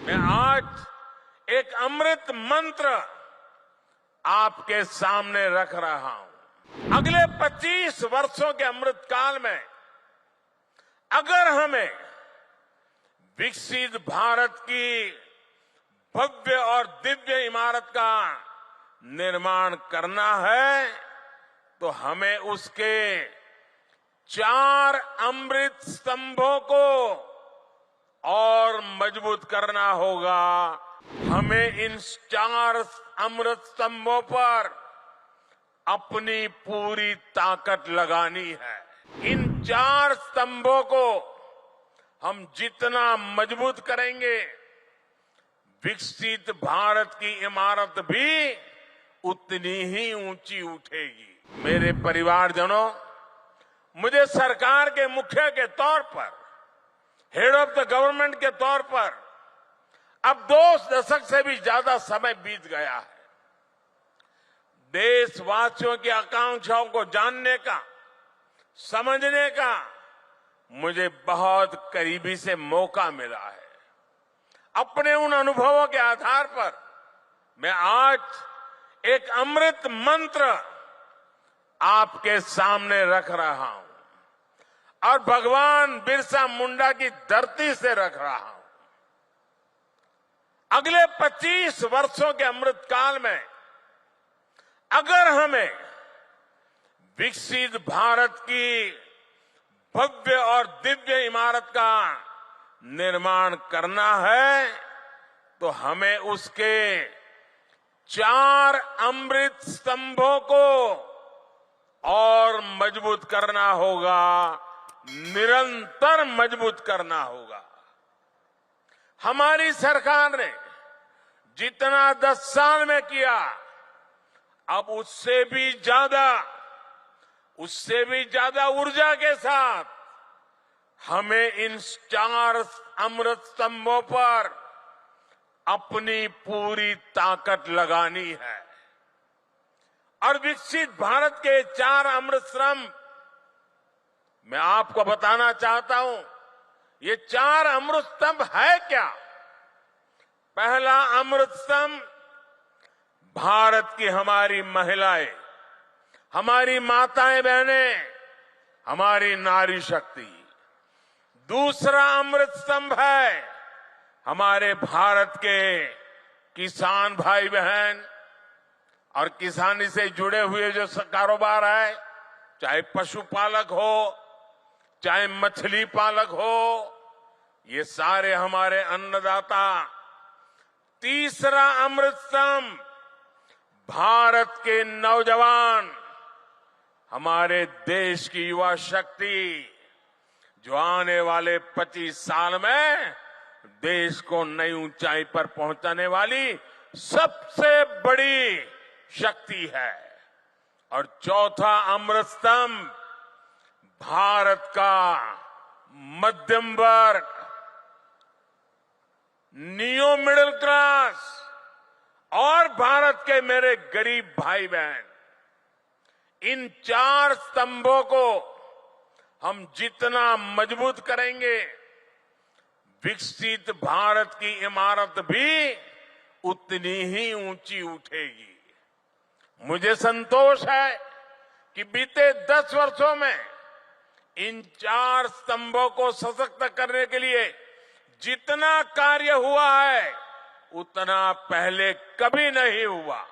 मैं आज एक अमृत मंत्र आपके सामने रख रहा हूं। अगले 25 वर्षों के अमृत काल में अगर हमें विकसित भारत की भव्य और दिव्य इमारत का निर्माण करना है तो हमें उसके 4 अमृत स्तंभों को और मजबूत करना होगा। हमें इन 4 अमृत स्तंभों पर अपनी पूरी ताकत लगानी है। इन 4 स्तंभों को हम जितना मजबूत करेंगे, विकसित भारत की इमारत भी उतनी ही ऊंची उठेगी। मेरे परिवारजनों, मुझे सरकार के मुखिया के तौर पर, हेड ऑफ द गवर्नमेंट के तौर पर अब 2 दशक से भी ज्यादा समय बीत गया है। देशवासियों की आकांक्षाओं को जानने का, समझने का मुझे बहुत करीबी से मौका मिला है। अपने उन अनुभवों के आधार पर मैं आज एक अमृत मंत्र आपके सामने रख रहा हूं और भगवान बिरसा मुंडा की धरती से रख रहा हूं। अगले 25 वर्षों के अमृत काल में अगर हमें विकसित भारत की भव्य और दिव्य इमारत का निर्माण करना है तो हमें उसके 4 अमृत स्तंभों को और मजबूत करना होगा, निरंतर मजबूत करना होगा। हमारी सरकार ने जितना 10 साल में किया, अब उससे भी ज्यादा ऊर्जा के साथ हमें इन 4 अमृत स्तंभों पर अपनी पूरी ताकत लगानी है। और विकसित भारत के 4 अमृत स्तंभ मैं आपको बताना चाहता हूं, ये 4 अमृत स्तंभ है क्या? पहला अमृत स्तंभ भारत की हमारी महिलाएं, हमारी माताएं बहनें, हमारी नारी शक्ति। दूसरा अमृत स्तंभ है हमारे भारत के किसान भाई बहन और किसानी से जुड़े हुए जो कारोबार है, चाहे पशुपालक हो, चाहे मछली पालक हो, ये सारे हमारे अन्नदाता। तीसरा अमृत स्तंभ भारत के नौजवान, हमारे देश की युवा शक्ति, जो आने वाले 25 साल में देश को नई ऊंचाई पर पहुंचाने वाली सबसे बड़ी शक्ति है। और चौथा अमृत स्तंभ भारत का मध्यम वर्ग, नियो मिडिल क्लास और भारत के मेरे गरीब भाई बहन। इन 4 स्तंभों को हम जितना मजबूत करेंगे, विकसित भारत की इमारत भी उतनी ही ऊंची उठेगी। मुझे संतोष है कि बीते 10 वर्षों में इन 4 स्तंभों को सशक्त करने के लिए जितना कार्य हुआ है, उतना पहले कभी नहीं हुआ।